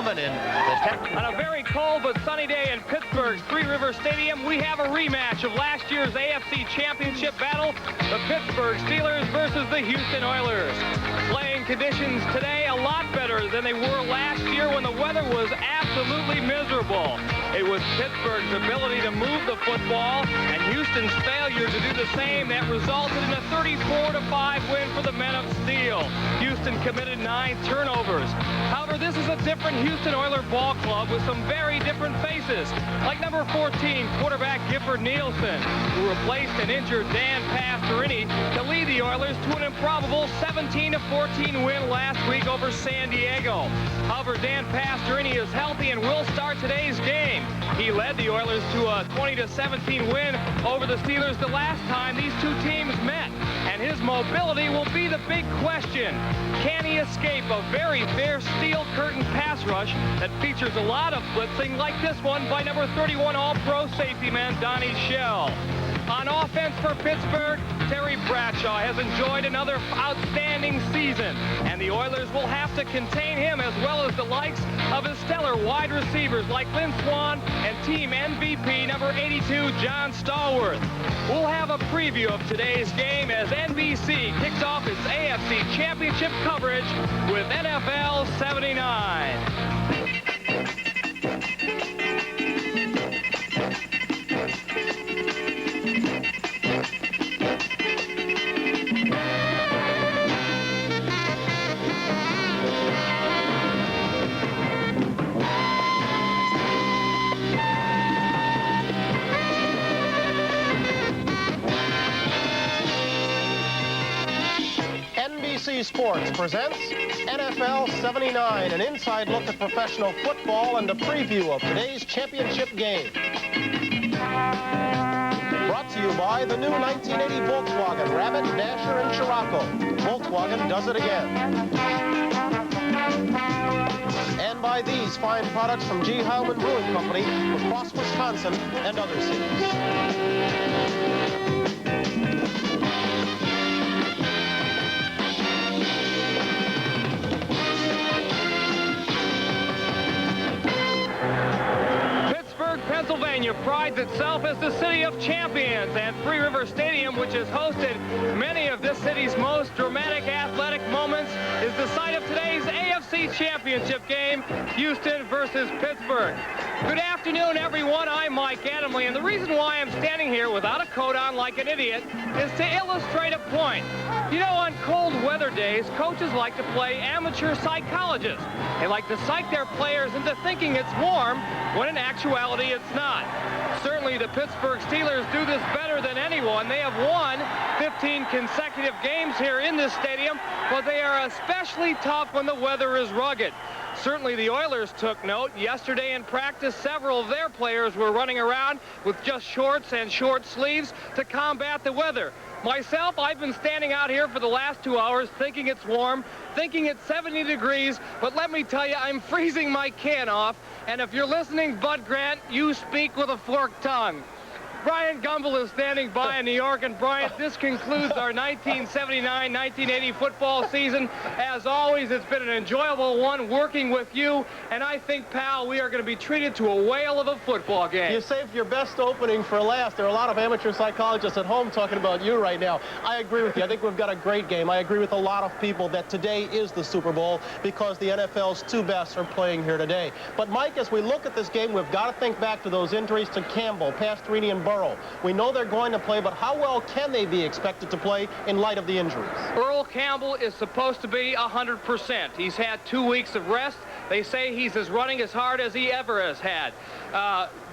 7 in the Temp. On a very cold but sunny day in Pittsburgh's Three River Stadium, we have a rematch of last year's AFC Championship battle, the Pittsburgh Steelers versus the Houston Oilers. Playing conditions today a lot better than they were last year when the weather was absolutely miserable. It was Pittsburgh's ability to move the football and Houston's failure to do the same that resulted in a 34-5 win for the men of steel. Houston committed 9 turnovers. However, this is a different Houston Oilers ball club with some very different faces, like number 14, quarterback Gifford Nielsen, who replaced an injured Dan Pastorini to lead the Oilers to an improbable 17-14 win last week over San Diego. However, Dan Pastorini is healthy and will start today's game. He led the Oilers to a 20-17 win over the Steelers the last time these two teams met, and his mobility will be the big question. Can he escape a very fair steel curtain pass rush that features a lot of blitzing like this one by number 31 All-Pro safety man Donnie Shell? On offense for Pittsburgh, Terry Bradshaw has enjoyed another outstanding season, and the Oilers will have to contain him as well as the likes of his stellar wide receivers like Lynn Swann and team MVP number 82 John Stallworth. We'll have a preview of today's game as NBC kicks off its AFC Championship coverage with NFL 79. NBC Sports presents NFL 79, an inside look at professional football and a preview of today's championship game. Brought to you by the new 1980 Volkswagen Rabbit, Dasher, and Scirocco. Volkswagen does it again. And by these fine products from G. Heilman Brewing Company, across Wisconsin and other cities. Pennsylvania prides itself as the city of champions, and Three River Stadium, which has hosted many of this city's most dramatic athletic moments, is the site of today's AFC Championship game, Houston versus Pittsburgh. Good afternoon, everyone. I'm Mike Adamley, and the reason why I'm standing here without a coat on like an idiot is to illustrate a point. You know, on cold weather days, coaches like to play amateur psychologists. They like to psych their players into thinking it's warm when in actuality it's not. Certainly the Pittsburgh Steelers do this better than anyone. They have won 15 consecutive games here in this stadium, but they are especially tough when the weather is rugged. Certainly the Oilers took note. Yesterday in practice, several of their players were running around with just shorts and short sleeves to combat the weather. Myself, I've been standing out here for the last 2 hours thinking it's warm, thinking it's 70 degrees, but let me tell you, I'm freezing my can off, and if you're listening, Bud Grant, you speak with a forked tongue. Brian Gumbel is standing by in New York, and Brian, this concludes our 1979-1980 football season. As always, it's been an enjoyable one working with you, and I think, pal, we are going to be treated to a whale of a football game. You saved your best opening for last. There are a lot of amateur psychologists at home talking about you right now. I agree with you. I think we've got a great game. I agree with a lot of people that today is the Super Bowl because the NFL's two best are playing here today. But, Mike, as we look at this game, we've got to think back to those injuries to Campbell, Pastorini, and Burrow. We know they're going to play, but how well can they be expected to play in light of the injuries? Earl Campbell is supposed to be 100%. He's had 2 weeks of rest. They say he's running as hard as he ever has had.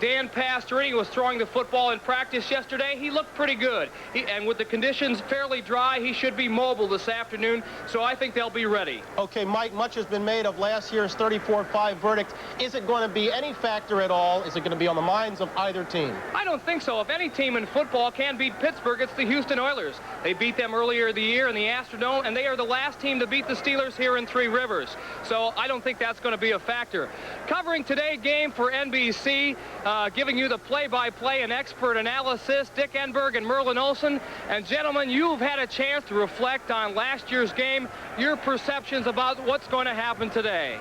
Dan Pastorini was throwing the football in practice yesterday. He looked pretty good. And with the conditions fairly dry, he should be mobile this afternoon, so I think they'll be ready. Okay, Mike, much has been made of last year's 34-5 verdict. Is it going to be any factor at all? Is it going to be on the minds of either team? I don't think so. If any team in football can beat Pittsburgh, it's the Houston Oilers. They beat them earlier in the year in the Astrodome, and they are the last team to beat the Steelers here in Three Rivers. So I don't think that's going to be a factor. Covering today's game for NBC, giving you the play-by-play and expert analysis, Dick Enberg and Merlin Olsen. And gentlemen, you've had a chance to reflect on last year's game, your perceptions about what's going to happen today.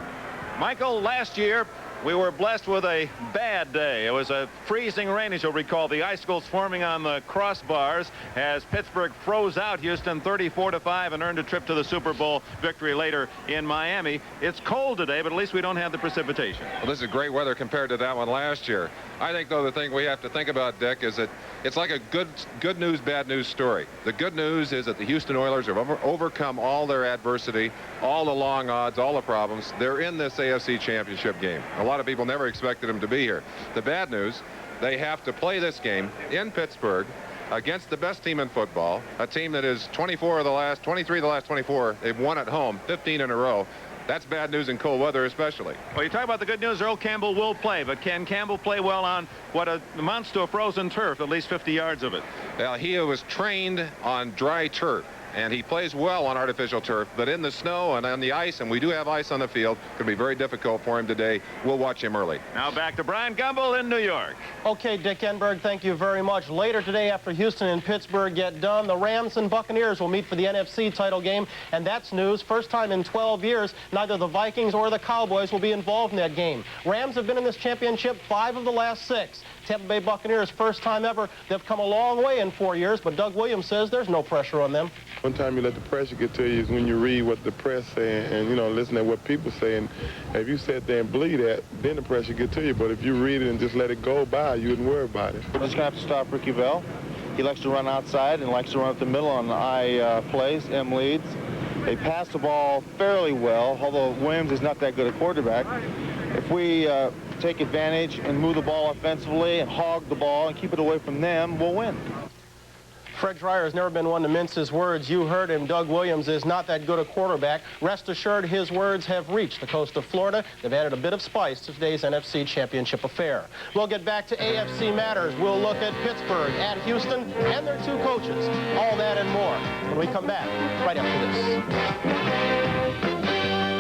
Michael, last year we were blessed with a bad day. It was a freezing rain, as you'll recall. The icicles forming on the crossbars as Pittsburgh froze out Houston 34-5 and earned a trip to the Super Bowl victory later in Miami. It's cold today, but at least we don't have the precipitation. Well, this is great weather compared to that one last year. I think, though, the thing we have to think about, Dick, is that it's like a good news, bad news story. The good news is that the Houston Oilers have overcome all their adversity, all the long odds, all the problems. They're in this AFC Championship game. A lot of people never expected them to be here. The bad news, they have to play this game in Pittsburgh against the best team in football, a team that is 23 of the last 24 they've won at home, 15 in a row. That's bad news in cold weather, especially. Well, you talk about the good news. Earl Campbell will play, but can Campbell play well on what amounts to a frozen turf, at least 50 yards of it? Well, he was trained on dry turf, and he plays well on artificial turf, but in the snow and on the ice, and we do have ice on the field, could be very difficult for him today. We'll watch him early. Now back to Brian Gumbel in New York. Okay, Dick Enberg, thank you very much. Later today, after Houston and Pittsburgh get done, the Rams and Buccaneers will meet for the NFC title game, and that's news. First time in 12 years, neither the Vikings or the Cowboys will be involved in that game. Rams have been in this championship 5 of the last 6. Tampa Bay Buccaneers, first time ever. They've come a long way in 4 years, but Doug Williams says there's no pressure on them. One time you let the pressure get to you is when you read what the press say and you know, listen to what people say. And if you sit there and believe that, then the pressure get to you. But if you read it and just let it go by, you wouldn't worry about it. We're just going to have to stop Ricky Bell. He likes to run outside and likes to run up the middle on the I plays. M leads. They pass the ball fairly well, although Williams is not that good a quarterback. If we take advantage and move the ball offensively and hog the ball and keep it away from them, we'll win. Fred Dreyer has never been one to mince his words. You heard him. Doug Williams is not that good a quarterback. Rest assured, his words have reached the coast of Florida. They've added a bit of spice to today's NFC Championship affair. We'll get back to AFC matters. We'll look at Pittsburgh, at Houston, and their 2 coaches. All that and more when we come back right after this.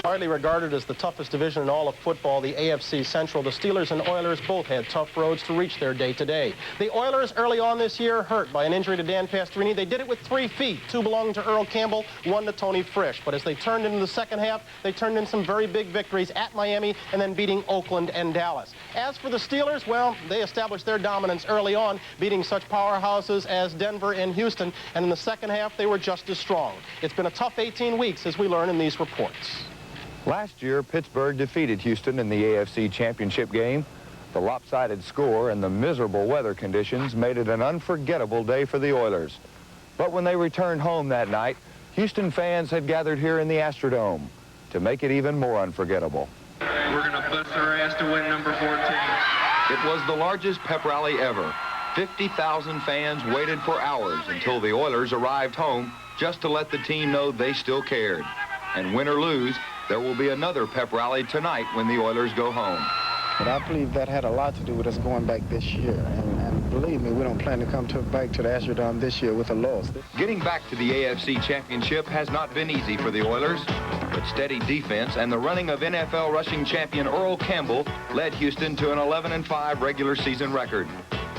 Widely regarded as the toughest division in all of football, the AFC Central, the Steelers and Oilers both had tough roads to reach their day today. The Oilers early on this year hurt by an injury to Dan Pastorini. They did it with 3 feet. 2 belonged to Earl Campbell, 1 to Tony Frisch. But as they turned into the second half, they turned in some very big victories at Miami and then beating Oakland and Dallas. As for the Steelers, well, they established their dominance early on, beating such powerhouses as Denver and Houston. And in the second half, they were just as strong. It's been a tough 18 weeks, as we learn in these reports. Last year, Pittsburgh defeated Houston in the AFC Championship game. The lopsided score and the miserable weather conditions made it an unforgettable day for the Oilers. But when they returned home that night, Houston fans had gathered here in the Astrodome to make it even more unforgettable. We're going to bust our ass to win number 14. It was the largest pep rally ever. 50,000 fans waited for hours until the Oilers arrived home just to let the team know they still cared. And win or lose, there will be another pep rally tonight when the Oilers go home. But I believe that had a lot to do with us going back this year. And believe me, we don't plan to come back to the Astrodome this year with a loss. Getting back to the AFC Championship has not been easy for the Oilers, but steady defense and the running of NFL rushing champion Earl Campbell led Houston to an 11-5 regular season record.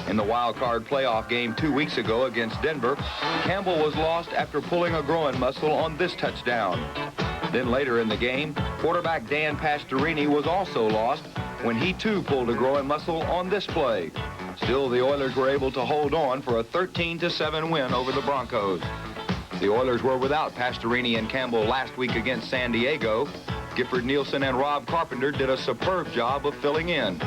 In the wild card playoff game 2 weeks ago against Denver, Campbell was lost after pulling a groin muscle on this touchdown. Then later in the game, quarterback Dan Pastorini was also lost when he too pulled a groin muscle on this play. Still, the Oilers were able to hold on for a 13-7 win over the Broncos. The Oilers were without Pastorini and Campbell last week against San Diego. Gifford Nielsen and Rob Carpenter did a superb job of filling in.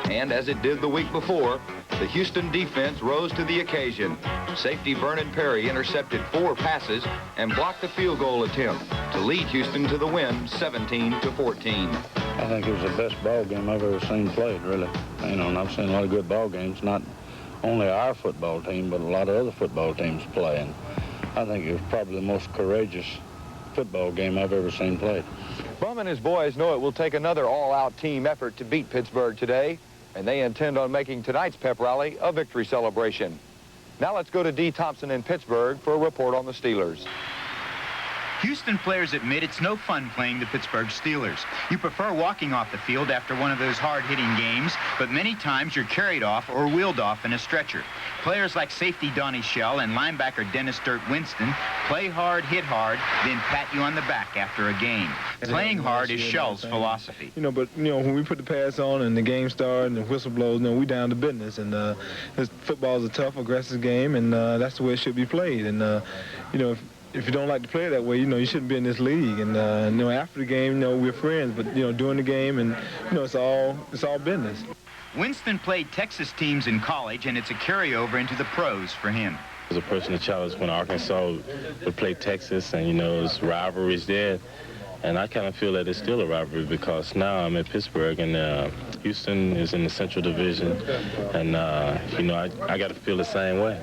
And as it did the week before, the Houston defense rose to the occasion. Safety Vernon Perry intercepted 4 passes and blocked the field goal attempt to lead Houston to the win 17-14. I think it was the best ball game I've ever seen played, really. You know, and I've seen a lot of good ball games, not only our football team, but a lot of other football teams playing. I think it was probably the most courageous football game I've ever seen played. Bum and his boys know it will take another all-out team effort to beat Pittsburgh today, and they intend on making tonight's pep rally a victory celebration. Now let's go to Dee Thompson in Pittsburgh for a report on the Steelers. Houston players admit it's no fun playing the Pittsburgh Steelers. You prefer walking off the field after one of those hard-hitting games, but many times you're carried off or wheeled off in a stretcher. Players like safety Donnie Shell and linebacker Dennis Dirt Winston play hard, hit hard, then pat you on the back after a game. Playing hard is Shell's philosophy. But when we put the pads on and the game starts and the whistle blows, we down to business. And football is a tough, aggressive game, and that's the way it should be played. And if you don't like to play that way, you shouldn't be in this league. And after the game, we're friends, but during the game, and it's all business. Winston played Texas teams in college, and it's a carryover into the pros for him. As a personal challenge when Arkansas would play Texas, and there's rivalries there, and I kind of feel that it's still a rivalry because now I'm in Pittsburgh, and Houston is in the Central Division, and I got to feel the same way.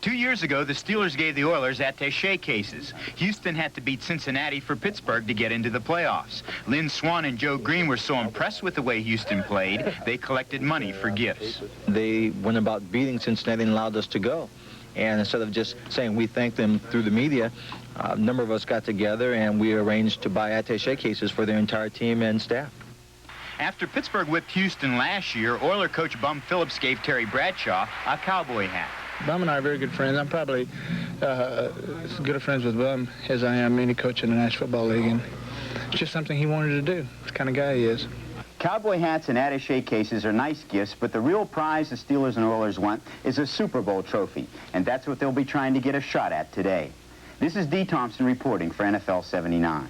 2 years ago, the Steelers gave the Oilers attaché cases. Houston had to beat Cincinnati for Pittsburgh to get into the playoffs. Lynn Swann and Joe Green were so impressed with the way Houston played, they collected money for gifts. They went about beating Cincinnati and allowed us to go. And instead of just saying we thank them through the media, a number of us got together and we arranged to buy attaché cases for their entire team and staff. After Pittsburgh whipped Houston last year, Oiler coach Bum Phillips gave Terry Bradshaw a cowboy hat. Bum and I are very good friends. I'm probably as good of friends with Bum as I am any coach in the National Football League. And it's just something he wanted to do. It's the kind of guy he is. Cowboy hats and attaché cases are nice gifts, but the real prize the Steelers and Oilers want is a Super Bowl trophy, and that's what they'll be trying to get a shot at today. This is Dee Thompson reporting for NFL 79.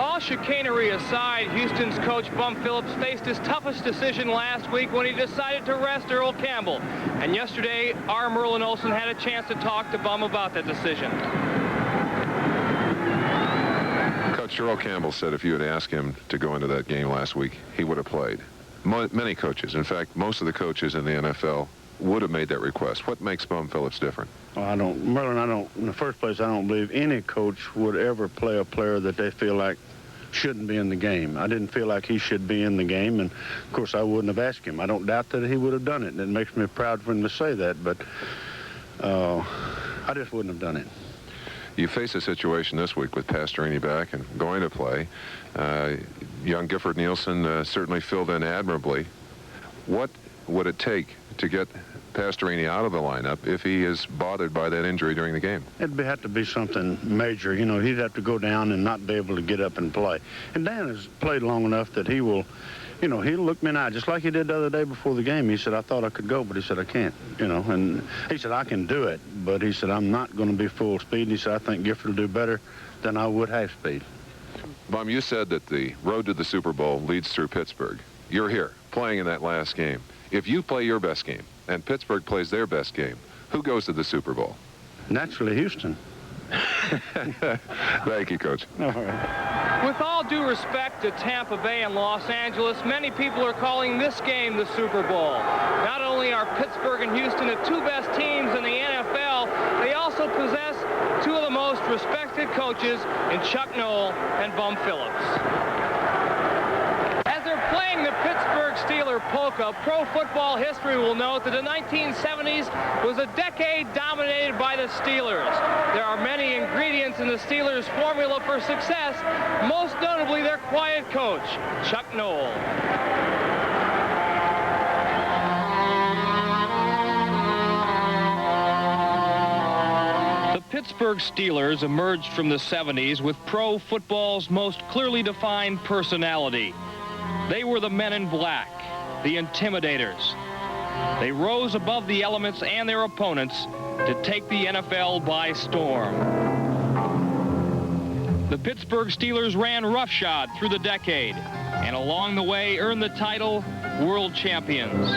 All chicanery aside, Houston's coach Bum Phillips faced his toughest decision last week when he decided to rest Earl Campbell. And yesterday, our Merlin Olsen had a chance to talk to Bum about that decision. Coach Earl Campbell said if you had asked him to go into that game last week, he would have played. Many coaches, in fact, most of the coaches in the NFL would have made that request. What makes Bum Phillips different? Well, Merlin, in the first place, I don't believe any coach would ever play a player that they feel like shouldn't be in the game. I didn't feel like he should be in the game, and of course I wouldn't have asked him. I don't doubt that he would have done it, and it makes me proud for him to say that, but I just wouldn't have done it. You face a situation this week with Pastorini back and going to play. Young Gifford Nielsen certainly filled in admirably. What would it take to get Pastorini out of the lineup if he is bothered by that injury during the game? It'd have to be something major. He'd have to go down and not be able to get up and play. And Dan has played long enough that he will, he'll look me in the eye, just like he did the other day before the game. He said, I thought I could go, but he said, I can't, And he said, I can do it, but he said, I'm not going to be full speed. And he said, I think Gifford will do better than I would half speed. Bum, you said that the road to the Super Bowl leads through Pittsburgh. You're here, playing in that last game. If you play your best game and Pittsburgh plays their best game, who goes to the Super Bowl? Naturally, Houston. Thank you, Coach. All right. With all due respect to Tampa Bay and Los Angeles, many people are calling this game the Super Bowl. Not only are Pittsburgh and Houston the two best teams in the NFL, they also possess two of the most respected coaches in Chuck Noll and Bum Phillips. As they're playing the Pittsburgh Steeler polka, pro football history will note that the 1970s was a decade dominated by the Steelers. There are many ingredients in the Steelers' formula for success, most notably their quiet coach, Chuck Noll. The Pittsburgh Steelers emerged from the 70s with pro football's most clearly defined personality. They were the men in black, the intimidators. They rose above the elements and their opponents to take the NFL by storm. The Pittsburgh Steelers ran roughshod through the decade and along the way earned the title World Champions.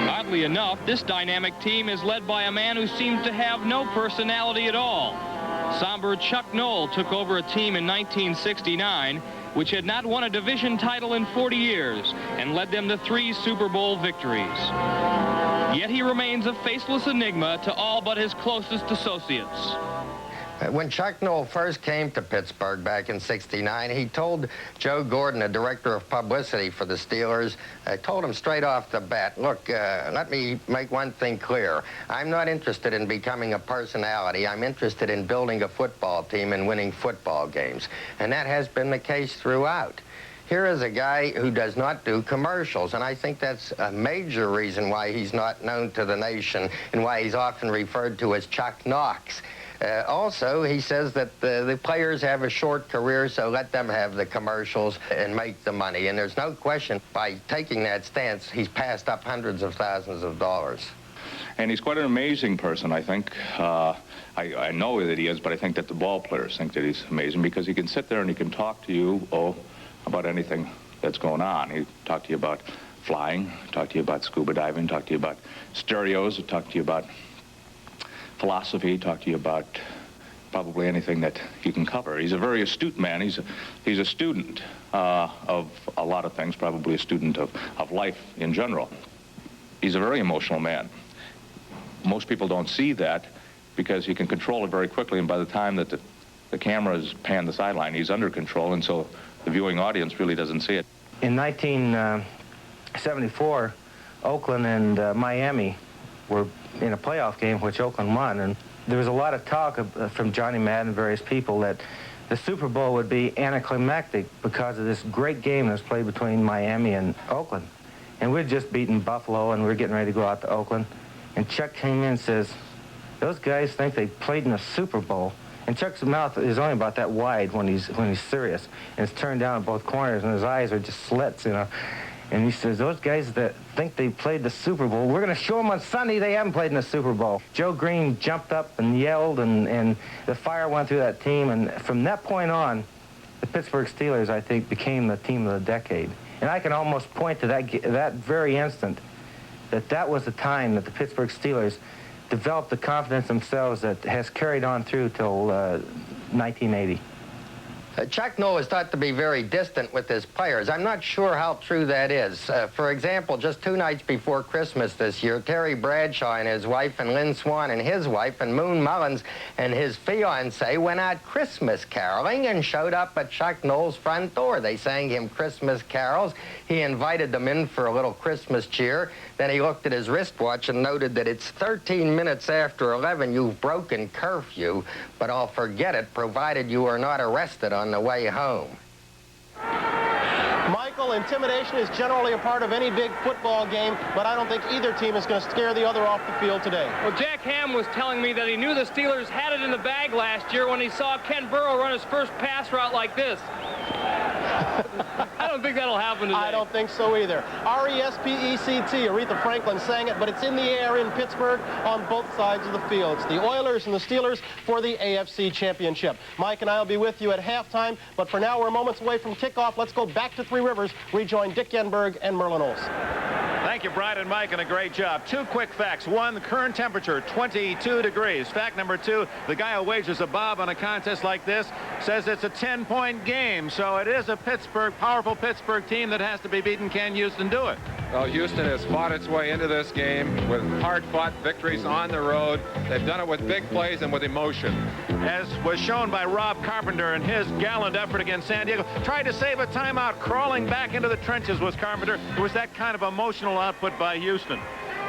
Oddly enough, this dynamic team is led by a man who seems to have no personality at all. Somber Chuck Noll took over a team in 1969, which had not won a division title in 40 years, and led them to 3 Super Bowl victories. Yet he remains a faceless enigma to all but his closest associates. When Chuck Noll first came to Pittsburgh back in '69, he told Joe Gordon, the director of publicity for the Steelers, told him straight off the bat, look, let me make one thing clear. I'm not interested in becoming a personality. I'm interested in building a football team and winning football games. And that has been the case throughout. Here is a guy who does not do commercials, and I think that's a major reason why he's not known to the nation and why he's often referred to as Chuck Knox. Also, he says that the players have a short career, so let them have the commercials and make the money. And there's no question, by taking that stance, he's passed up hundreds of thousands of dollars. And he's quite an amazing person, I think. I know that he is, but I think that the ball players think that he's amazing because he can sit there and he can talk to you, about anything that's going on. He talk to you about flying, talk to you about scuba diving, talk to you about stereos, talk to you about philosophy, talk to you about probably anything that he can cover. He's a very astute man. He's a student of a lot of things, probably a student of life in general. He's a very emotional man. Most people don't see that because he can control it very quickly, and by the time that the cameras pan the sideline, he's under control, and so the viewing audience really doesn't see it. In 1974, Oakland and Miami were in a playoff game, which Oakland won, and there was a lot of talk from Johnny Madden and various people that the Super Bowl would be anticlimactic because of this great game that was played between Miami and Oakland. And we'd just beaten Buffalo, and we were getting ready to go out to Oakland, and Chuck came in and says, those guys think they played in a Super Bowl. And Chuck's mouth is only about that wide when he's serious, and it's turned down at both corners, and his eyes are just slits, you know. And he says, those guys that think they played the Super Bowl, we're going to show them on Sunday they haven't played in the Super Bowl. Joe Green jumped up and yelled, and the fire went through that team. And from that point on, the Pittsburgh Steelers, I think, became the team of the decade. And I can almost point to that very instant, that was the time that the Pittsburgh Steelers developed the confidence themselves that has carried on through till 1980. Chuck Noll is thought to be very distant with his players. I'm not sure how true that is. For example, just 2 nights before Christmas this year, Terry Bradshaw and his wife, and Lynn Swan and his wife, and Moon Mullins and his fiancée went out Christmas caroling and showed up at Chuck Noll's front door. They sang him Christmas carols. He invited them in for a little Christmas cheer. Then he looked at his wristwatch and noted that it's 13 minutes after 11. You've broken curfew, but I'll forget it, provided you are not arrested on the way home. Michael, intimidation is generally a part of any big football game, but I don't think either team is going to scare the other off the field today. Well, Jack Ham was telling me that he knew the Steelers had it in the bag last year when he saw Ken Burrow run his first pass route like this. I don't think that'll happen today. I don't think so either. R-E-S-P-E-C-T, Aretha Franklin sang it, but it's in the air in Pittsburgh on both sides of the field. It's the Oilers and the Steelers for the AFC Championship. Mike and I will be with you at halftime, but for now we're moments away from kickoff. Let's go back to Three Rivers, rejoin Dick Yenberg and Merlin Olsen. Thank you, Brian and Mike, and a great job. 2 quick facts. 1, the current temperature, 22 degrees. Fact number 2, the guy who wagers a bob on a contest like this says it's a 10-point game. So it is a powerful Pittsburgh team that has to be beaten. Can Houston do it? Well, Houston has fought its way into this game with hard-fought victories on the road. They've done it with big plays and with emotion. As was shown by Rob Carpenter in his gallant effort against San Diego. Tried to save a timeout, crawling back into the trenches was Carpenter. It was that kind of emotional output by Houston.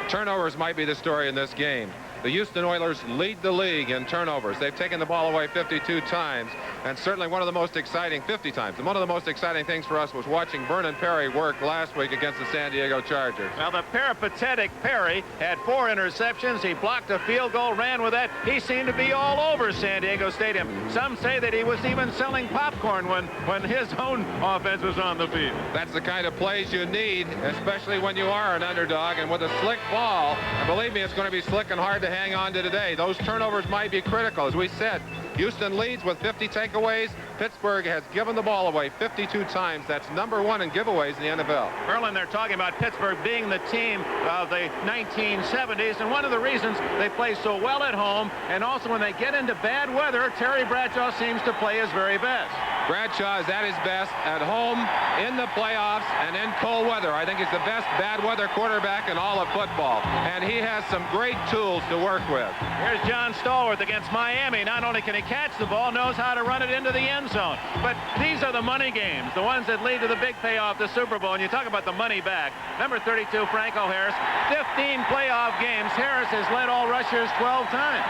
Turnovers might be the story in this game. The Houston Oilers lead the league in turnovers. They've taken the ball away 52 times, and certainly one of the most exciting, 50 times. And one of the most exciting things for us was watching Vernon Perry work last week against the San Diego Chargers. Now, the peripatetic Perry had 4 interceptions. He blocked a field goal, ran with that. He seemed to be all over San Diego Stadium. Some say that he was even selling popcorn when his own offense was on the field. That's the kind of plays you need, especially when you are an underdog. And with a slick ball, and believe me, it's going to be slick and hard to hang on to today. Those turnovers might be critical. As we said, Houston leads with 50 takeaways. Pittsburgh has given the ball away 52 times. That's #1 in giveaways in the NFL. Merlin, they're talking about Pittsburgh being the team of the 1970s, and one of the reasons they play so well at home, and also when they get into bad weather, Terry Bradshaw seems to play his very best. Bradshaw is at his best at home, in the playoffs, and in cold weather. I think he's the best bad weather quarterback in all of football, and he has some great tools to work with. Here's John Stallworth against Miami. Not only can he catch the ball, knows how to run it into the end zone. But these are the money games, the ones that lead to the big payoff, the Super Bowl. And you talk about the money back. Number 32, Franco Harris, 15 playoff games. Harris has led all rushers 12 times.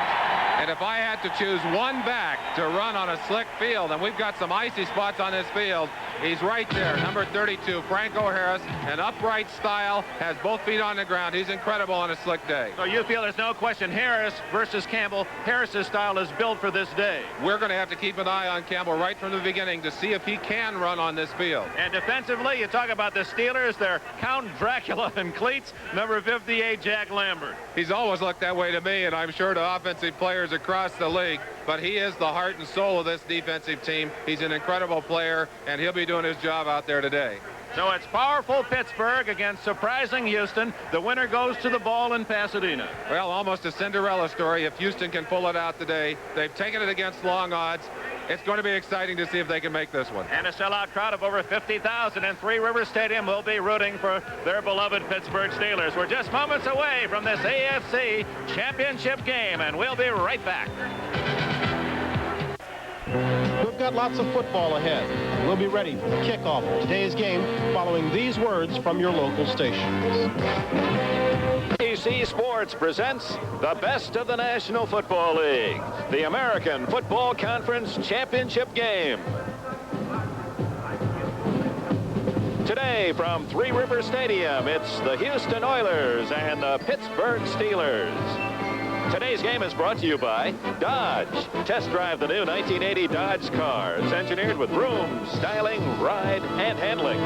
And if I had to choose one back to run on a slick field, and we've got some icy spots on this field, he's right there. Number 32, Franco Harris, an upright style, has both feet on the ground. He's incredible on a slick day. So you feel there's no question Harris versus Campbell. Harris's style is built for this day. We're going to have to keep an eye on Campbell right from the beginning to see if he can run on this field. And defensively, you talk about the Steelers, they're Count Dracula and cleats, number 58, Jack Lambert. He's always looked that way to me, and I'm sure to offensive players across the league, but he is the heart and soul of this defensive team. He's an incredible player, and he'll be doing his job out there today. So it's powerful Pittsburgh against surprising Houston. The winner goes to the ball in Pasadena. Well, almost a Cinderella story if Houston can pull it out today. They've taken it against long odds. It's going to be exciting to see if they can make this one. And a sellout crowd of over 50,000 in Three Rivers Stadium will be rooting for their beloved Pittsburgh Steelers. We're just moments away from this AFC Championship game, and we'll be right back. We've got lots of football ahead. We'll be ready for the kickoff of today's game following these words from your local stations. AFC Sports presents the best of the National Football League, the American Football Conference Championship Game. Today from Three Rivers Stadium, it's the Houston Oilers and the Pittsburgh Steelers. Today's game is brought to you by Dodge. Test drive the new 1980 Dodge cars, engineered with room, styling, ride, and handling.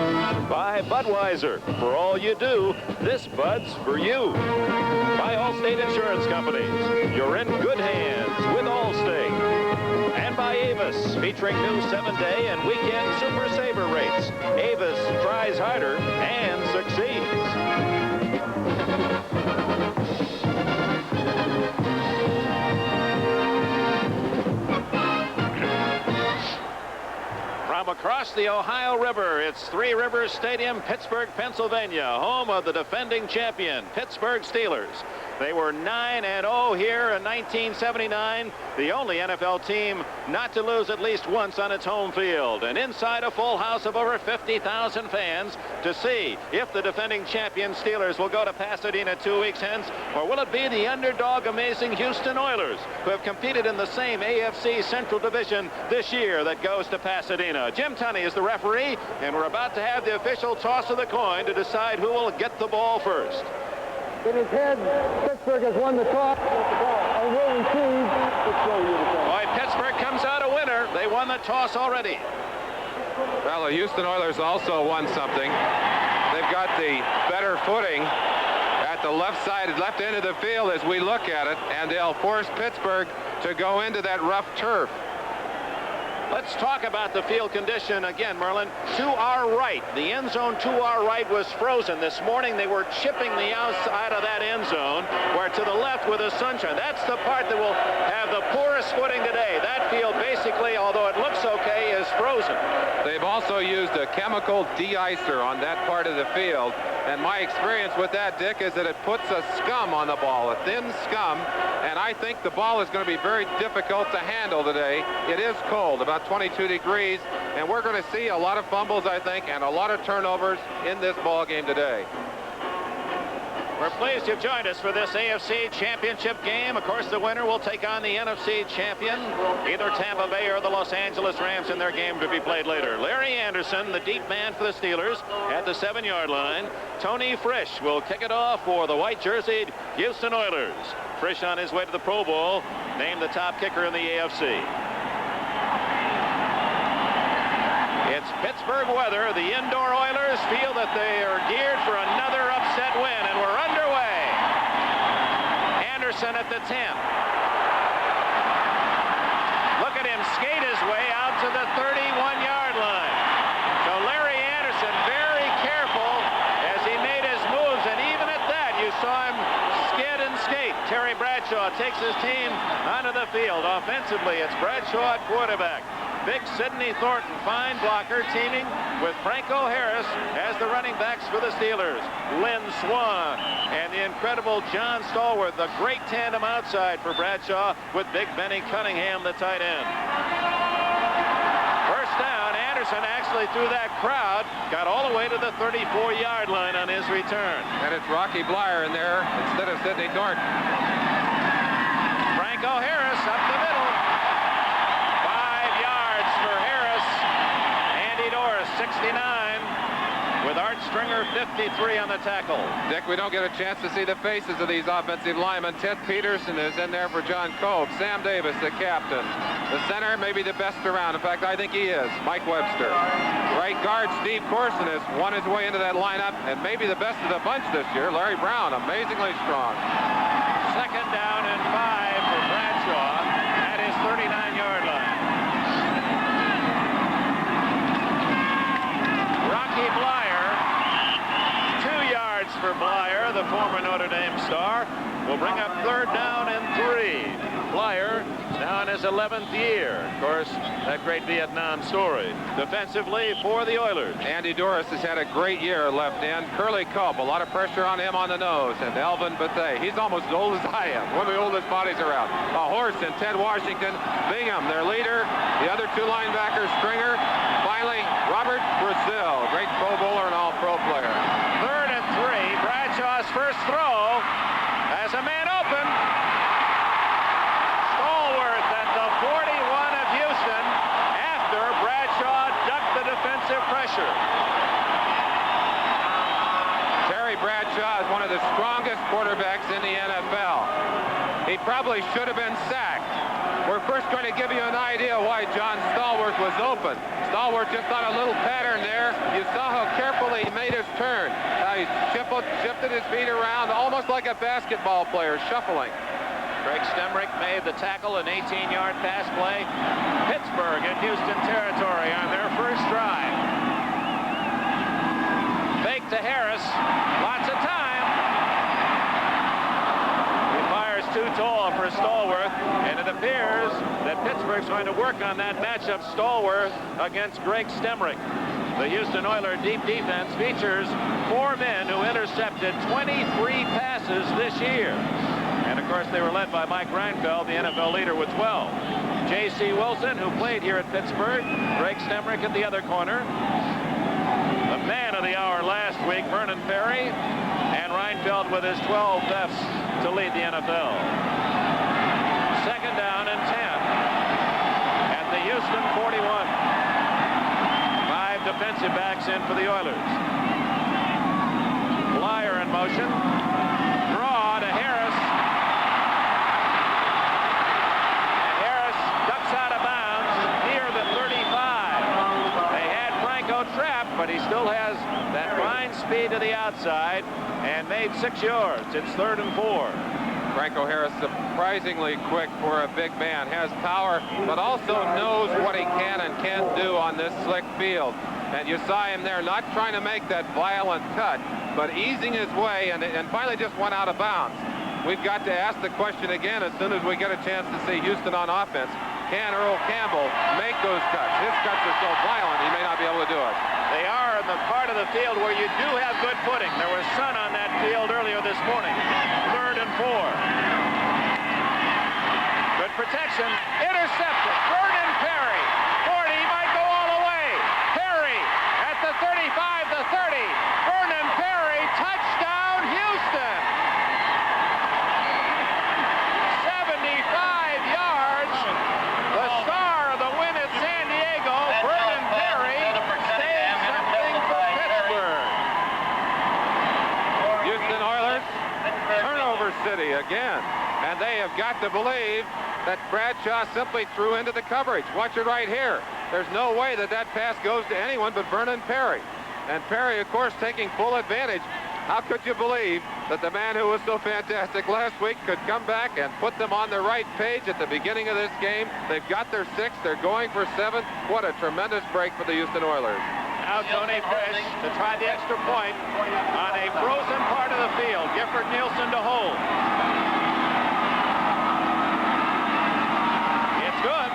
By Budweiser. For all you do, this Bud's for you. By Allstate Insurance Companies. You're in good hands with Allstate. And by Avis, featuring new 7-day and weekend Super Saver rates. Avis tries harder and succeeds. From across the Ohio River, it's Three Rivers Stadium, Pittsburgh, Pennsylvania, home of the defending champion, Pittsburgh Steelers. They were 9-0 here in 1979, the only NFL team not to lose at least once on its home field. And inside a full house of over 50,000 fans to see if the defending champion Steelers will go to Pasadena 2 weeks hence, or will it be the underdog amazing Houston Oilers, who have competed in the same AFC Central Division this year, that goes to Pasadena. Jim Tunney is the referee, and we're about to have the official toss of the coin to decide who will get the ball first. In his head, Pittsburgh has won the toss and will receive. Boy, Pittsburgh comes out a winner. They won the toss already. Well, the Houston Oilers also won something. They've got the better footing at the left side, left end of the field as we look at it, and they'll force Pittsburgh to go into that rough turf. Let's talk about the field condition again, Merlin. To our right, the end zone to our right was frozen. This morning they were chipping the outside of that end zone, where to the left with the sunshine. That's the part that will have the poorest footing today. That field basically, although it looks okay, is frozen. They've also used a chemical de-icer on that part of the field. And my experience with that, Dick, is that it puts a scum on the ball, a thin scum. And I think the ball is going to be very difficult to handle today. It is cold, about 22 degrees, and we're going to see a lot of fumbles, I think, and a lot of turnovers in this ball game today. We're pleased you've joined us for this AFC Championship game. Of course, the winner will take on the NFC champion, either Tampa Bay or the Los Angeles Rams, in their game to be played later. Larry Anderson, the deep man for the Steelers, at the 7-yard line. Tony Frisch will kick it off for the white-jerseyed Houston Oilers. Frisch on his way to the Pro Bowl, named the top kicker in the AFC. It's Pittsburgh weather. The indoor Oilers feel that they are geared for another upset win, and we're underway. Anderson at the 10. Look at him skate his way out to the 31-yard line. So Larry Anderson very careful as he made his moves, and even at that you saw him skid and skate. Terry Bradshaw takes his team onto the field. Offensively, it's Bradshaw at quarterback. Big Sidney Thornton, fine blocker, teaming with Franco Harris as the running backs for the Steelers. Lynn Swan and the incredible John Stallworth, the great tandem outside for Bradshaw with Big Benny Cunningham, the tight end. First down, Anderson actually through that crowd got all the way to the 34-yard line on his return. And it's Rocky Blyer in there instead of Sidney Thornton. Franco Harris up the middle. 5 yards for Harris. Andy Doris, 69, with Art Stringer, 53 on the tackle. Dick, we don't get a chance to see the faces of these offensive linemen. Ted Peterson is in there for John Cove. Sam Davis, the captain. The center may be the best around. In fact, I think he is. Mike Webster. Right guard Steve Corson has won his way into that lineup, and maybe the best of the bunch this year. Larry Brown, amazingly strong. Second down and 5 for Bradshaw at his 39-yard line. Rocky Blyer, 2 yards for Blyer, the former Notre Dame star, will bring up third down and 3. Blyer now in his 11th year. Of course, that great Vietnam story. Defensively for the Oilers. Andy Doris has had a great year at left end. Curly Culp, a lot of pressure on him on the nose. And Alvin Bethea, he's almost as old as I am. One of the oldest bodies around. A horse and Ted Washington. Bingham, their leader. The other 2 linebackers, Stringer. Finally, Robert Brazil, great Pro Bowler and All-Pro player. Third and 3. Bradshaw's first throw as a man open. Stallworth at the 41 of Houston after Bradshaw ducked the defensive pressure. Terry Bradshaw is one of the strongest quarterbacks in the NFL. He probably should have been sacked. We're first going to give you an idea why John Stallworth was open. Stallworth just on a little pattern there. You saw how carefully he made his turn. He shifted his feet around almost like a basketball player, shuffling. Greg Stemrick made the tackle, an 18-yard pass play. Pittsburgh in Houston territory on their first drive. Fake to Harris. Lots of time. He fires too tall for Stallworth, and it appears that Pittsburgh's going to work on that matchup, Stallworth against Greg Stemrick. The Houston Oilers deep defense features 4 men who intercepted 23 passes this year. And, of course, they were led by Mike Renfro, the NFL leader, with 12. J.C. Wilson, who played here at Pittsburgh. Greg Stemrick at the other corner. The man of the hour last week, Vernon Perry. And Reinfeld with his 12 thefts to lead the NFL. Second down and 10 at the Houston 41. 5 defensive backs in for the Oilers. Blyer in motion. Draw to Harris. And Harris ducks out of bounds near the 35. They had Franco trapped, but he still has that fine speed to the outside and made 6 yards. It's 3rd and 4. Franco Harris, surprisingly quick for a big man, has power, but also knows what he can and can't do on this slick field. And you saw him there not trying to make that violent cut, but easing his way and finally just went out of bounds. We've got to ask the question again as soon as we get a chance to see Houston on offense. Can Earl Campbell make those cuts? His cuts are so violent, he may not be able to do it. They are in the part of the field where you do have good footing. There was sun on that field earlier this morning. 3rd and 4. Good protection. Intercepted. Vernon Perry. 40 might go all the way. Perry at the 35, the 30. Vernon Perry, touchdown Houston. 75 yards. The star of the win at San Diego, Vernon Perry, stays something for Pittsburgh. Houston Oilers, turnover city again. And they have got to believe that Bradshaw simply threw into the coverage. Watch it right here. There's no way that that pass goes to anyone but Vernon Perry. And Perry, of course, taking full advantage. How could you believe that the man who was so fantastic last week could come back and put them on the right page at the beginning of this game? They've got their 6. They're going for 7. What a tremendous break for the Houston Oilers. Now Tony Fish to try the extra point on a frozen part of the field. Gifford Nielsen to hold. It's good.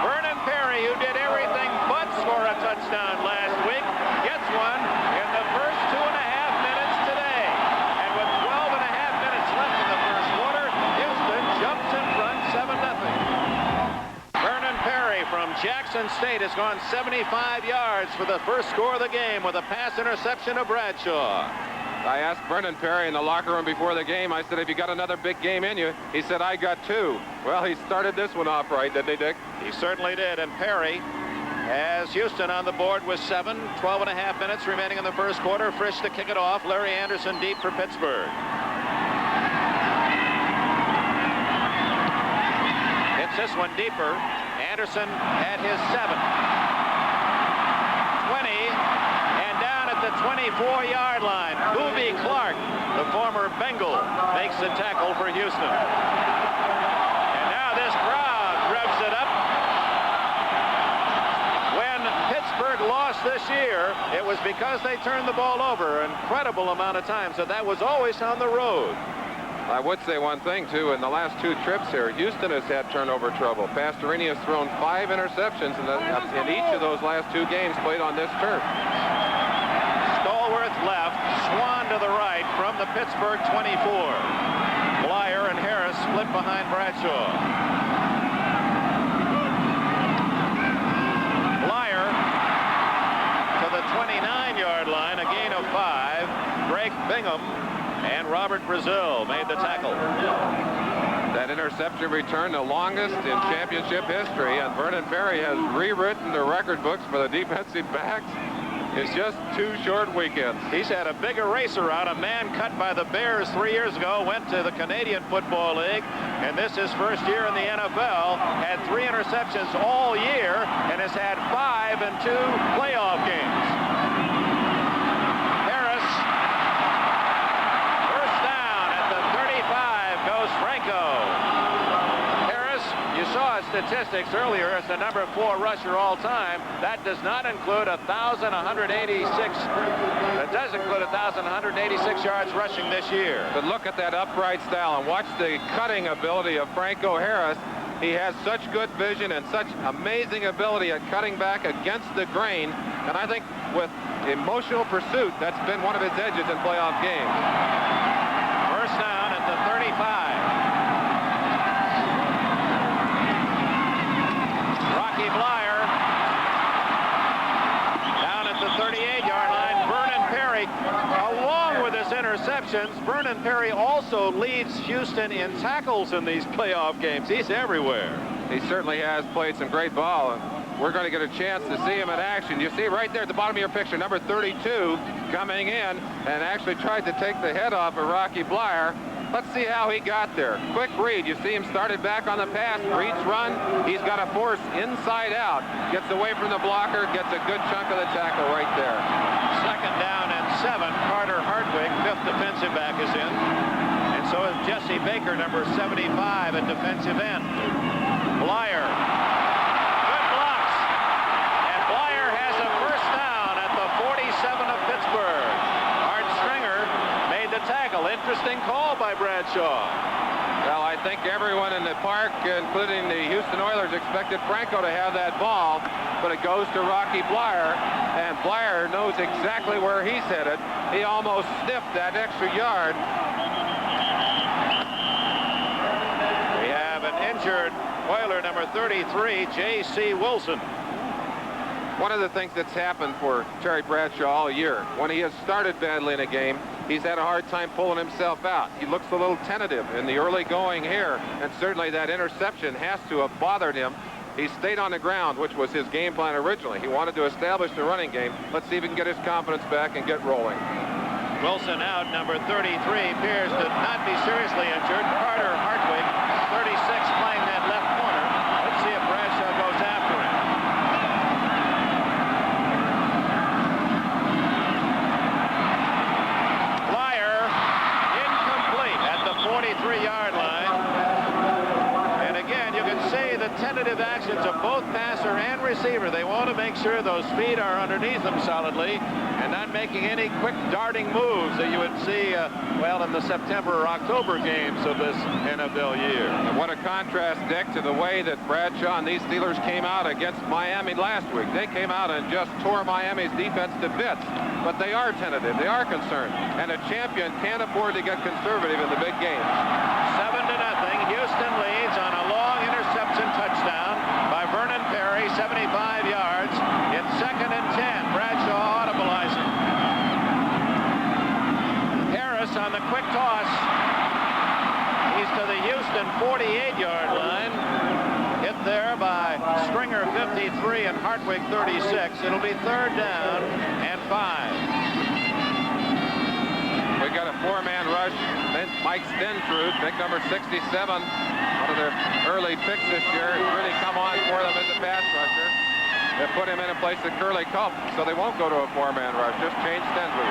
Vernon Perry Anderson State has gone 75 yards for the first score of the game with a pass interception of Bradshaw. I asked Vernon Perry in the locker room before the game, I said, have you got another big game in you? He said, I got 2. Well, he started this one off right, didn't he, Dick? He certainly did, and Perry has Houston on the board with 12.5 minutes remaining in the first quarter. Frisch to kick it off. Larry Anderson deep for Pittsburgh. Hits this one deeper. Anderson at his 7. 20, and down at the 24-yard line. Boobie Clark, the former Bengal, makes the tackle for Houston. And now this crowd revs it up. When Pittsburgh lost this year, it was because they turned the ball over an incredible amount of times, so that was always on the road. I would say one thing, too. In the last 2 trips here, Houston has had turnover trouble. Pastorini has thrown 5 interceptions in each of those last 2 games played on this turf. Stallworth left, Swan to the right from the Pittsburgh 24. Blyer and Harris split behind Bradshaw. Blyer to the 29-yard line, a gain of 5. Greg Bingham and Robert Drizzle made the tackle. That interception return, the longest in championship history, and Vernon Perry has rewritten the record books for the defensive backs. It's just 2 short weekends. He's had a big eraser out. A man cut by the Bears 3 years ago went to the Canadian Football League, and this is his first year in the NFL. Had 3 interceptions all year and has had 5 in 2 playoff games. Statistics earlier as the number 4 rusher all time. That does not include 1,186. That does include 1,186 yards rushing this year. But look at that upright style and watch the cutting ability of Franco Harris. He has such good vision and such amazing ability at cutting back against the grain. And I think with emotional pursuit, that's been one of his edges in playoff games. First down at the 35. Blyer down at the 38-yard line. Vernon Perry, along with his interceptions, Vernon Perry also leads Houston in tackles in these playoff games. He's everywhere. He certainly has played some great ball, and we're going to get a chance to see him in action. You see right there at the bottom of your picture, number 32 coming in and actually tried to take the head off of Rocky Blyer. Let's see how he got there. Quick read. You see him started back on the pass. Reads run. He's got a force inside out. Gets away from the blocker. Gets a good chunk of the tackle right there. Second down and 7. Carter Hartwig, 5th defensive back, is in. And so is Jesse Baker, number 75 at defensive end. Blyer. Good blocks. And Blyer has a first down at the 47 of Pittsburgh. Art Stringer made the tackle. Interesting call by Bradshaw. Well, I think everyone in the park, including the Houston Oilers, expected Franco to have that ball, but it goes to Rocky Blyer, and Blyer knows exactly where he's headed. He almost sniffed that extra yard. We have an injured Oiler, number 33, J.C. Wilson. One of the things that's happened for Terry Bradshaw all year, when he has started badly in a game, he's had a hard time pulling himself out. He looks a little tentative in the early going here, and certainly that interception has to have bothered him. He stayed on the ground, which was his game plan originally. He wanted to establish the running game. Let's see if he can get his confidence back and get rolling. Wilson out, number 33. Appears to not be seriously injured. Carter Hartwig, 36, playing that left corner. Let's see if Bradshaw goes after him. Blyer, incomplete at the 43-yard line. And again, you can see the tentative actions of both passer and receiver. They want to make sure those feet are underneath them solidly and not making any quick darting moves that you would see, well, in the September or October games of this NFL year. And what a contrast, Dick, to the way that Bradshaw and these Steelers came out against Miami last week. They came out and just tore Miami's defense to bits. But they are tentative. They are concerned. And a champion can't afford to get conservative in the big games. 7-0. Houston leads on a long interception touchdown by Vernon Perry, 75 the quick toss. He's to the Houston 48-yard line. Hit there by Stringer 53 and Hartwig 36. It'll be 3rd down and 5. We got a 4-man rush. Then Mike Stentrud, pick number 67, one of their early picks this year, has really come on for them as a pass rusher. They put him in place of Curly Culp, so they won't go to a 4-man rush. Just change Stentrud.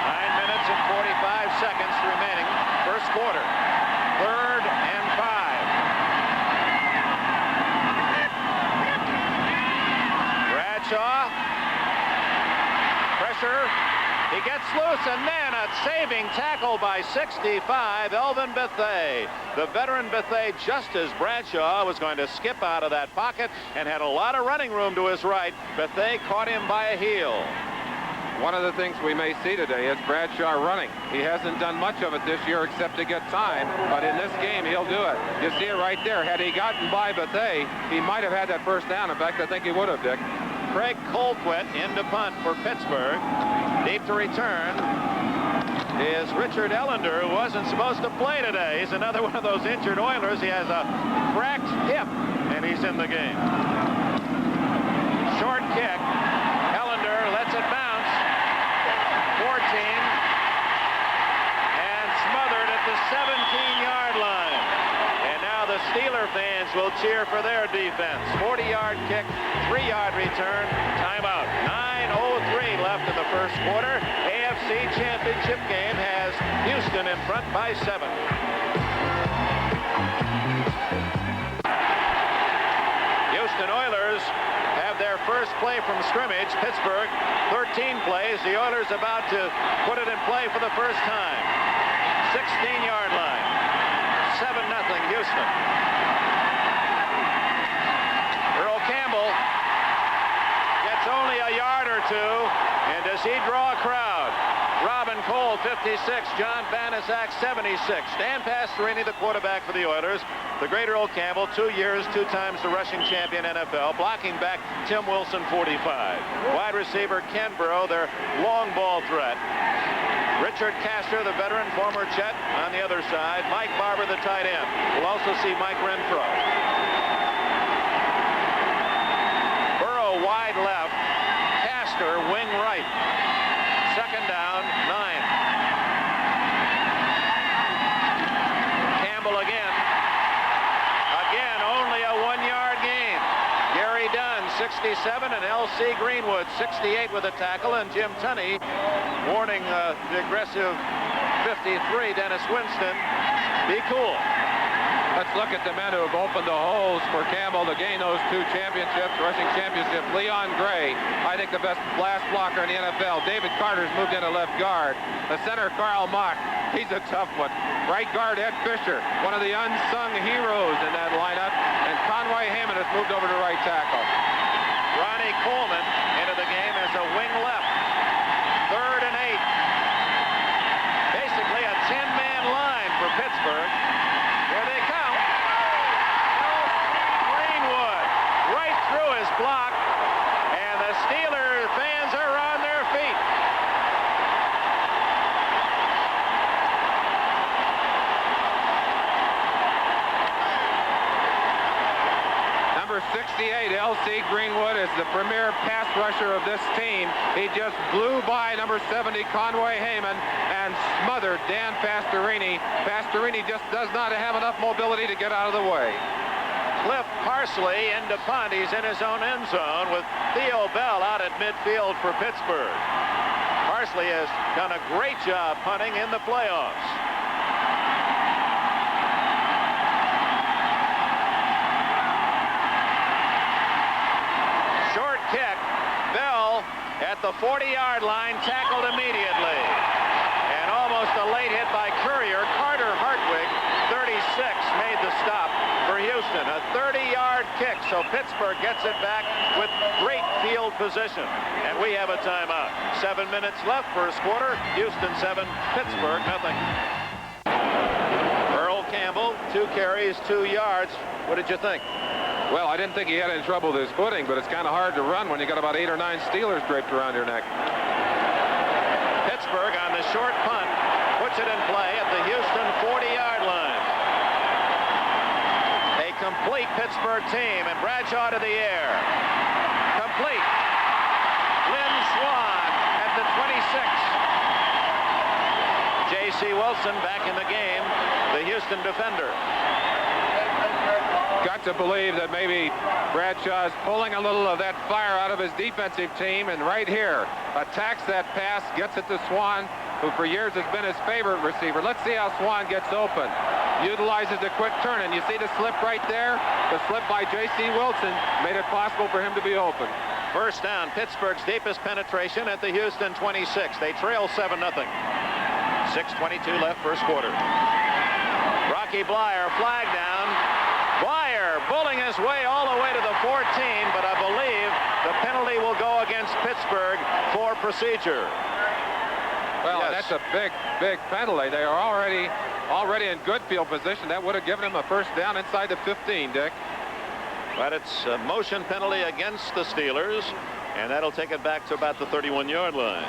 9 minutes and 45 seconds remaining. First quarter. 3rd and 5. Bradshaw. Pressure. He gets loose, and then a saving tackle by 65, Elvin Bethea. The veteran Bethea, just as Bradshaw was going to skip out of that pocket and had a lot of running room to his right, Bethea caught him by a heel. One of the things we may see today is Bradshaw running. He hasn't done much of it this year except to get time, but in this game, he'll do it. You see it right there. Had he gotten by Bethea, he might have had that first down. In fact, I think he would have, Dick. Craig Colquitt in to punt for Pittsburgh. Deep to return is Richard Ellender, who wasn't supposed to play today. He's another one of those injured Oilers. He has a cracked hip, and he's in the game. Short kick. Ellender lets it bounce. 14. And smothered at the 17-yard line. And now the Steeler fans will cheer for their defense. 40-yard kick, 3-yard return, timeout. 9:03 left in the first quarter. AFC Championship Game has Houston in front by 7. Houston Oilers have their first play from scrimmage. Pittsburgh, 13 plays. The Oilers about to put it in play for the first time. 16-yard line. 7-0 Houston. Earl Campbell gets only a yard or two, and does he draw a crowd? Robin Cole, 56. John Banaszak, 76. Dan Pastorini, the quarterback for the Oilers. The great Earl Campbell, 2 years, 2 times the rushing champion NFL. Blocking back, Tim Wilson, 45. Wide receiver, Ken Burrow, their long ball threat. Richard Castor, the veteran, former Jet, on the other side. Mike Barber, the tight end. We'll also see Mike Renfro. Burrow, wide left. Castor, wing right. 2nd down, 9. Campbell again. Again, only a 1-yard gain. Gary Dunn, 67, and L.C. Greenwood, 68 with a tackle, and Jim Tunney warning the aggressive 53, Dennis Winston, be cool. Let's look at the men who have opened the holes for Campbell to gain those 2 championships, rushing championships. Leon Gray, I think the best blast blocker in the NFL. David Carter's moved into left guard. The center, Karl Mock, he's a tough one. Right guard, Ed Fisher, one of the unsung heroes in that lineup. And Conway Hammond has moved over to right tackle. Ronnie Coleman into the game as a wing left. 3rd and 8. Basically a 10-man line for Pittsburgh. Here they come. Greenwood right through his block, and the Steelers fans are on their feet. Number 68, L.C. Greenwood, is the premier pass rusher of this team. He just blew by number 70, Conway Hammond, and smothered Dan Pastorini. Pastorini just does not have enough mobility to get out of the way. Cliff Parsley into punt. He's in his own end zone with Theo Bell out at midfield for Pittsburgh. Parsley has done a great job punting in the playoffs. Short kick. Bell at the 40-yard line, tackled immediately. And almost a late hit by Courier. Carter Hartwig, 36, made the stop for Houston. A 30-yard kick, so Pittsburgh gets it back with great field position. And we have a timeout. 7 minutes left, first quarter. Houston 7, Pittsburgh nothing. Earl Campbell, 2 carries, 2 yards. What did you think? Well, I didn't think he had any trouble with his footing, but it's kind of hard to run when you got about 8 or 9 Steelers draped around your neck. Pittsburgh on the short punt puts it in play at the Houston 40-yard line. A complete Pittsburgh team, and Bradshaw to the air. Complete. Lynn Swann at the 26. J.C. Wilson back in the game, the Houston defender. Got to believe that maybe Bradshaw's pulling a little of that fire out of his defensive team, and right here attacks that pass, gets it to Swann, who for years has been his favorite receiver. Let's see how Swann gets open. Utilizes the quick turn, and you see the slip right there? The slip by J.C. Wilson made it possible for him to be open. First down, Pittsburgh's deepest penetration at the Houston 26. They trail 7-0. 6:22 left first quarter. Rocky Bleier, flag down. Bleier bulling his way all the way to the 14, but I believe the penalty will go against Pittsburgh for procedure. Well, yes. That's a big penalty. They are already in good field position. That would have given him a first down inside the 15, Dick. But it's a motion penalty against the Steelers, and that'll take it back to about the 31-yard line.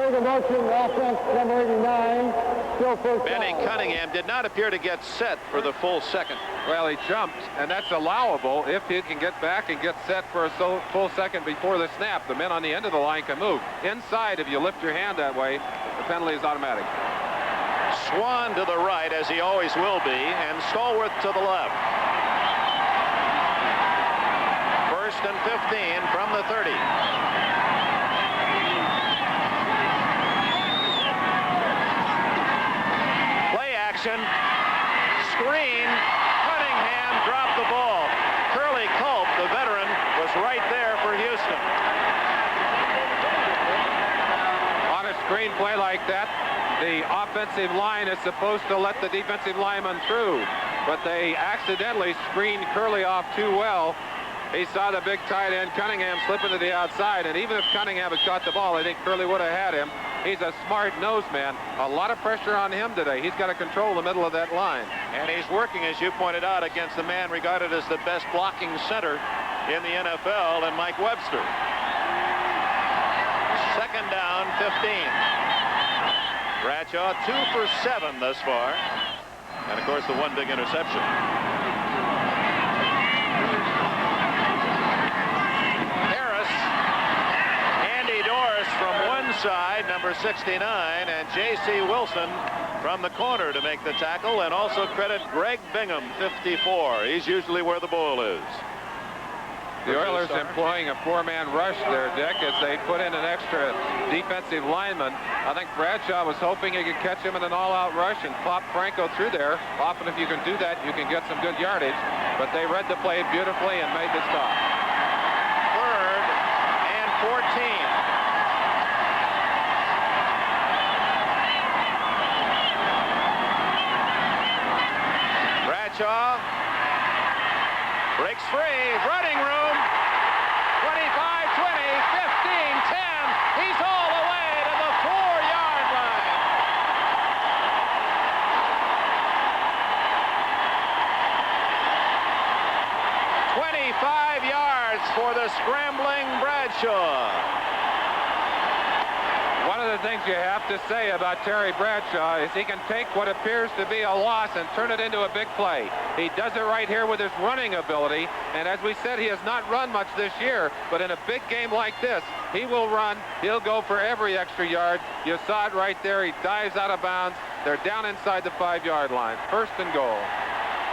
The motion, offense number 89, still first Benny down. Cunningham did not appear to get set for the full second. Well, he jumped, and that's allowable if he can get back and get set for a full second before the snap. The men on the end of the line can move. Inside, if you lift your hand that way, the penalty is automatic. Swann to the right, as he always will be, and Stallworth to the left. First and 15 from the 30. Screen. Cunningham dropped the ball. Curly Culp, the veteran, was right there for Houston. On a screen play like that, the offensive line is supposed to let the defensive lineman through, but they accidentally screened Curly off too well. He saw the big tight end Cunningham slipping to the outside, and even if Cunningham had caught the ball, I think Curly would have had him. He's a smart nose man. A lot of pressure on him today. He's got to control the middle of that line. And he's working, as you pointed out, against the man regarded as the best blocking center in the NFL, and Mike Webster. Second down, 15. Bradshaw 2 for 7 thus far. And, of course, the one big interception. From one side, number 69, and J.C. Wilson from the corner to make the tackle, and also credit Greg Bingham, 54. He's usually where the ball is. The Oilers employing a four-man rush there, Dick, as they put in an extra defensive lineman. I think Bradshaw was hoping he could catch him in an all-out rush and pop Franco through there. Often if you can do that, you can get some good yardage, but they read the play beautifully and made the stop. Third and 14. Bradshaw breaks free, running room, 25, 20, 15, 10. He's all the way to the 4-yard line. "25 yards for the scrambling Bradshaw." One of the things you have to say about Terry Bradshaw is he can take what appears to be a loss and turn it into a big play. He does it right here with his running ability, and as we said, he has not run much this year, but in a big game like this, he will run. He'll go for every extra yard. You saw it right there. He dives out of bounds. They're down inside the 5-yard line. First and goal.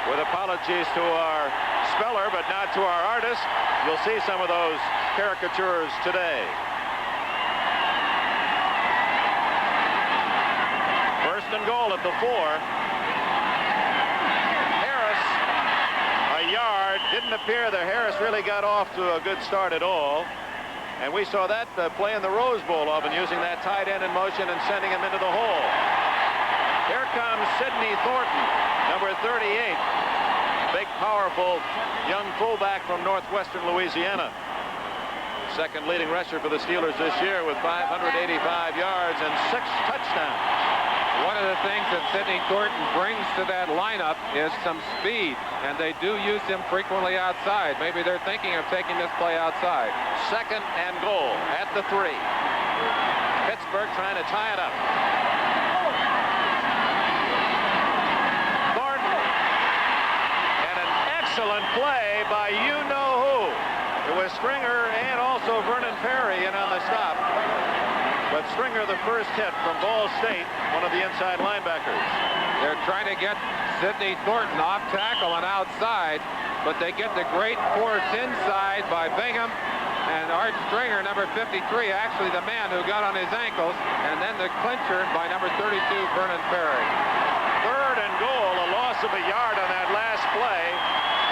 With apologies to our speller, but not to our artist, you'll see some of those caricatures today. And goal at the 4. Harris, a yard. Didn't appear that Harris really got off to a good start at all. And we saw that play in the Rose Bowl, often using that tight end in motion and sending him into the hole. Here comes Sidney Thornton, number 38. Big, powerful young fullback from northwestern Louisiana. Second leading rusher for the Steelers this year with 585 yards and 6 touchdowns. One of the things that Sidney Thornton brings to that lineup is some speed, and they do use him frequently outside. Maybe they're thinking of taking this play outside. 2nd and goal at the 3. Pittsburgh trying to tie it up. Thornton. And an excellent play by you-know-who. It was Stringer and also Vernon Perry in on the stop. But Stringer, the first hit from Ball State, one of the inside linebackers. They're trying to get Sidney Thornton off tackle and outside, but they get the great force inside by Bingham. And Art Stringer, number 53, actually the man who got on his ankles, and then the clincher by number 32, Vernon Perry. 3rd and goal, a loss of a yard on that last play.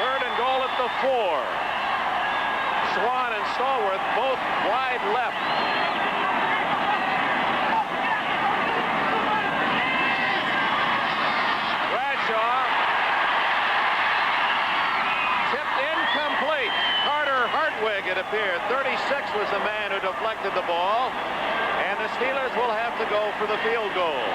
3rd and goal at the 4. Swan and Stallworth both wide left. Bradshaw. Tipped incomplete. Carter Hartwig, it appeared. 36 was the man who deflected the ball. And the Steelers will have to go for the field goal.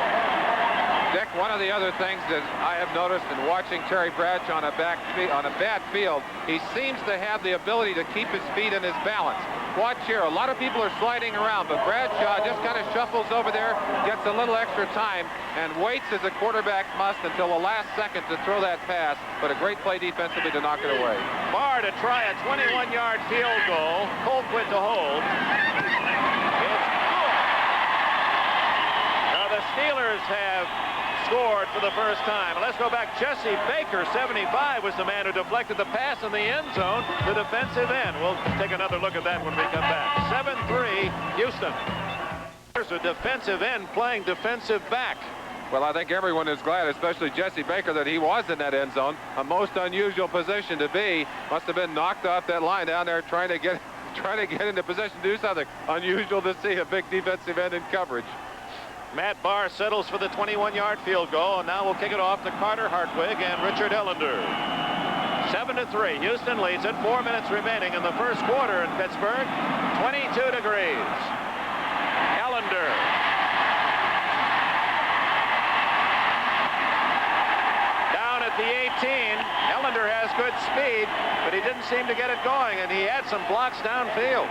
Dick, one of the other things that I have noticed in watching Terry Bradshaw on a bad field, he seems to have the ability to keep his feet and his balance. Watch here, a lot of people are sliding around, but Bradshaw just kind of shuffles over there, gets a little extra time, and waits as a quarterback must until the last second to throw that pass, but a great play defensively to knock it away. Barr to try a 21-yard field goal. Colquitt to hold. It's good. Now the Steelers have scored for the first time. Let's go back. Jesse Baker, 75, was the man who deflected the pass in the end zone, the defensive end. We'll take another look at that when we come back. 7-3, Houston. There's a defensive end playing defensive back. Well, I think everyone is glad, especially Jesse Baker, that he was in that end zone. A most unusual position to be. Must have been knocked off that line down there trying to get into position to do something. Unusual to see a big defensive end in coverage. Matt Barr settles for the 21-yard field goal, and now we'll kick it off to Carter Hartwig and Richard Ellender. 7-3. Houston leads it. 4 minutes remaining in the first quarter in Pittsburgh. 22 degrees. Ellender. Down at the 18. Ellender has good speed, but he didn't seem to get it going, and he had some blocks downfield.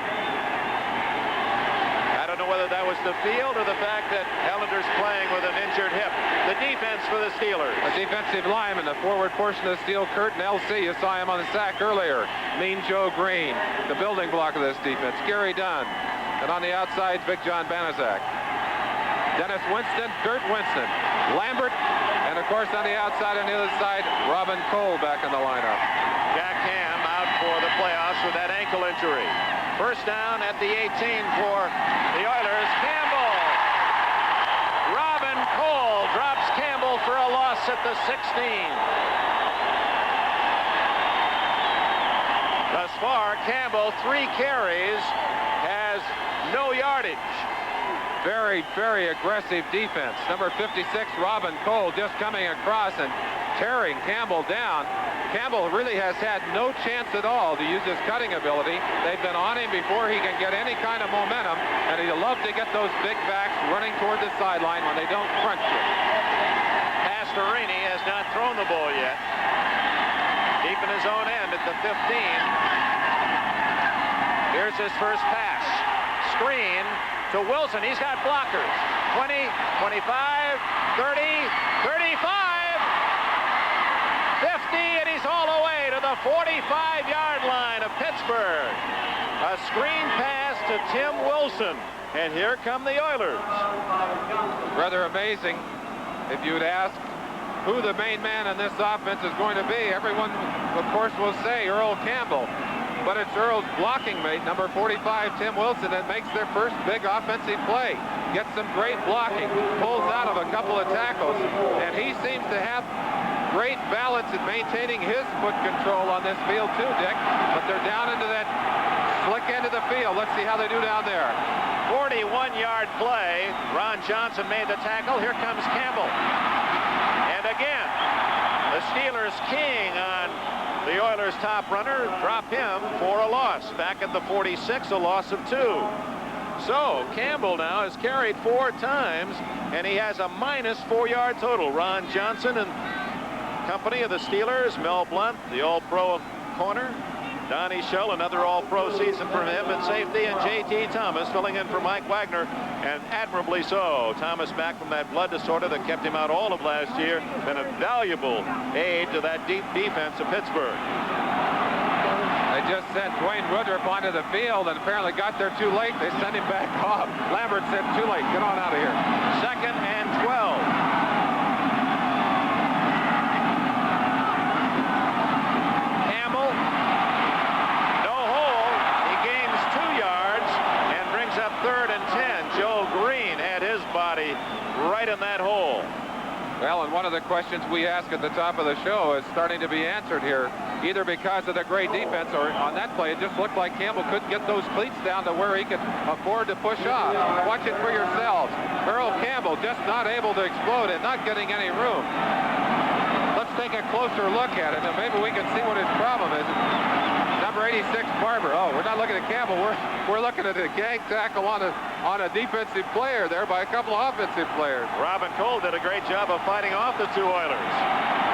I don't know whether that was the field or the fact that Ellender's playing with an injured hip. The defense for the Steelers. A defensive lineman, the forward portion of the steel curtain, LC. You saw him on the sack earlier. Mean Joe Green, the building block of this defense. Gary Dunn. And on the outside, Big John Banaszak. Dennis Winston, Dirt Winston. Lambert, and of course on the outside, on the other side, Robin Cole back in the lineup. Jack Ham out for the playoffs with that ankle injury. First down at the 18 for the Oilers. Campbell. Robin Cole drops Campbell for a loss at the 16. Thus far, Campbell, 3 carries, has no yardage. Very, very aggressive defense. Number 56, Robin Cole, just coming across and tearing Campbell down. Campbell really has had no chance at all to use his cutting ability. They've been on him before he can get any kind of momentum, and he'll love to get those big backs running toward the sideline when they don't crunch you. Pastorini has not thrown the ball yet. Deep in his own end at the 15. Here's his first pass. Screen to Wilson. He's got blockers. 20, 25, 30, 35. 50, and he's all the way to the 45-yard line of Pittsburgh. A screen pass to Tim Wilson, and here come the Oilers. Rather amazing. If you'd ask who the main man in this offense is going to be, everyone, of course, will say Earl Campbell. But it's Earl's blocking mate, number 45, Tim Wilson, that makes their first big offensive play. Gets some great blocking, pulls out of a couple of tackles, and he seems to have great balance in maintaining his foot control on this field too, Dick. But they're down into that slick end of the field. Let's see how they do down there. 41-yard play. Ron Johnson made the tackle. Here comes Campbell. And again, the Steelers keying on the Oilers' top runner. Drop him for a loss. Back at the 46, a loss of 2. So Campbell now has carried 4 times, and he has a minus 4-yard total. Ron Johnson and company of the Steelers, Mel Blount, the All-Pro corner, Donnie Shell, another All-Pro season for him at safety, and J.T. Thomas filling in for Mike Wagner, and admirably so. Thomas back from that blood disorder that kept him out all of last year, been a valuable aid to that deep defense of Pittsburgh. They just sent Dwayne Woodruff onto the field and apparently got there too late. They sent him back off. Lambert said, too late, get on out of here. 2nd and 12. Right in that hole. Well, and one of the questions we ask at the top of the show is starting to be answered here, either because of the great defense or on that play, it just looked like Campbell couldn't get those cleats down to where he could afford to push off. Watch it for yourselves. Earl Campbell just not able to explode and not getting any room. Let's take a closer look at it, and maybe we can see what his problem is. Number 86, Barber. Oh, we're not looking at Campbell. We're looking at a gang tackle on a defensive player there by a couple of offensive players. Robin Cole did a great job of fighting off the 2 Oilers.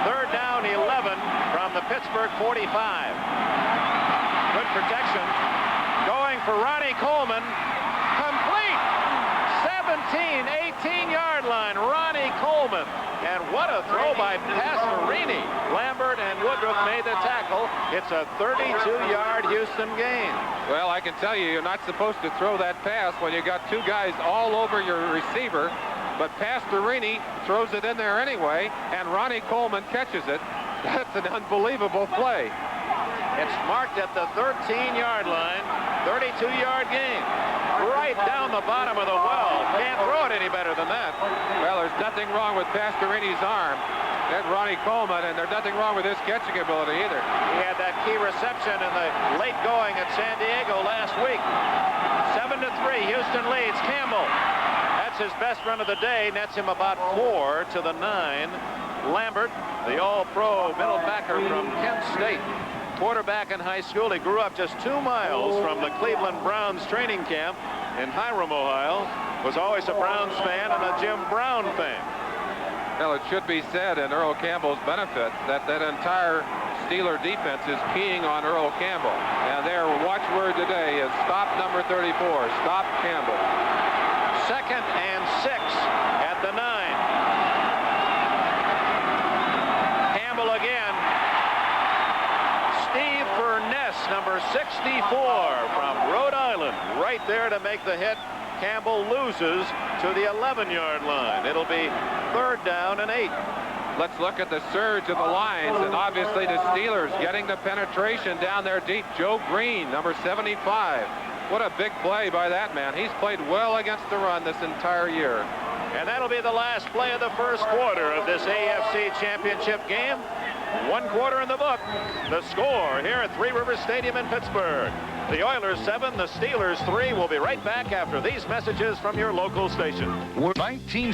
3rd down, 11 from the Pittsburgh 45. Good protection. Going for Ronnie Coleman. Complete. 17, 18-yard line. Ronnie Coleman. And what a throw by Pastorini. Lambert and Woodruff made the tackle. It's a 32-yard Houston gain. Well, I can tell you, you're not supposed to throw that pass when you got 2 guys all over your receiver. But Pastorini throws it in there anyway, and Ronnie Coleman catches it. That's an unbelievable play. It's marked at the 13-yard line. 32-yard gain. Right down the bottom of the well. Can't throw it any better than that. Well, there's nothing wrong with Pastorini's arm. And Ronnie Coleman, and there's nothing wrong with his catching ability either. He had that key reception in the late going at San Diego last week. 7-3, Houston leads. Campbell. That's his best run of the day. Nets him about 4 to the 9. Lambert, the All-Pro middle backer from Kent State. Quarterback in high school. He grew up just 2 miles from the Cleveland Browns training camp in Hiram, Ohio. Was always a Browns fan and a Jim Brown fan. Well, it should be said in Earl Campbell's benefit that that entire Steeler defense is keying on Earl Campbell. And their watchword today is stop number 34, stop Campbell. 2nd and 6 at the 9. Campbell again. Steve Furness, number 64 from Rhode Island, right there to make the hit. Campbell loses to the 11-yard line. It'll be 3rd down and 8. Let's look at the surge of the lines, and obviously the Steelers getting the penetration down there deep. Joe Green, number 75. What a big play by that man. He's played well against the run this entire year. And that'll be the last play of the first quarter of this AFC Championship game. 1 quarter in the book. The score here at Three Rivers Stadium in Pittsburgh. The Oilers 7, the Steelers 3. We'll be right back after these messages from your local station. 19